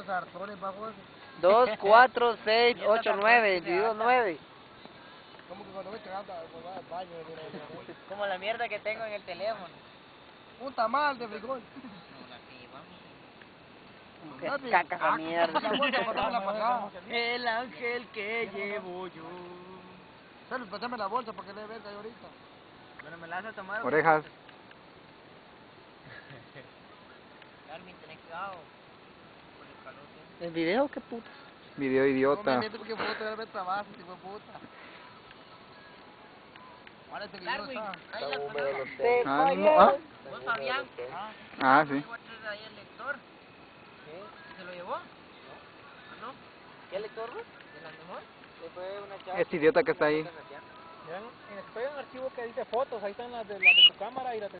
esos sartones, bajos. 2, 4, 6, 8, 9, dividido 9. Como que cuando me cagando al baño. Como la mierda que tengo en el teléfono. Un tamal de frijol. Qué caca esa mierda. El ángel que llevo yo. Pero pásame la bolsa para que le verga ahí ahorita. Bueno, me la vas a tomar. Orejas. Carmen, tenés cuidado. Por el calor. ¿El video qué putas? Video No idiota. me meto porque puedo tener trabajo, hijo de puta. Ahora este video está. Ahí la conoces. Ah, no, ah. ¿Vos, Fabián? Ah, sí. Ahí voy a traer ahí el lector. ¿Sí? ¿Se lo llevó? ¿No? ¿Qué lector? ¿El Andemor? Este idiota que está ahí. Estoy en un archivo que dice fotos, ahí están las de tu cámara y las de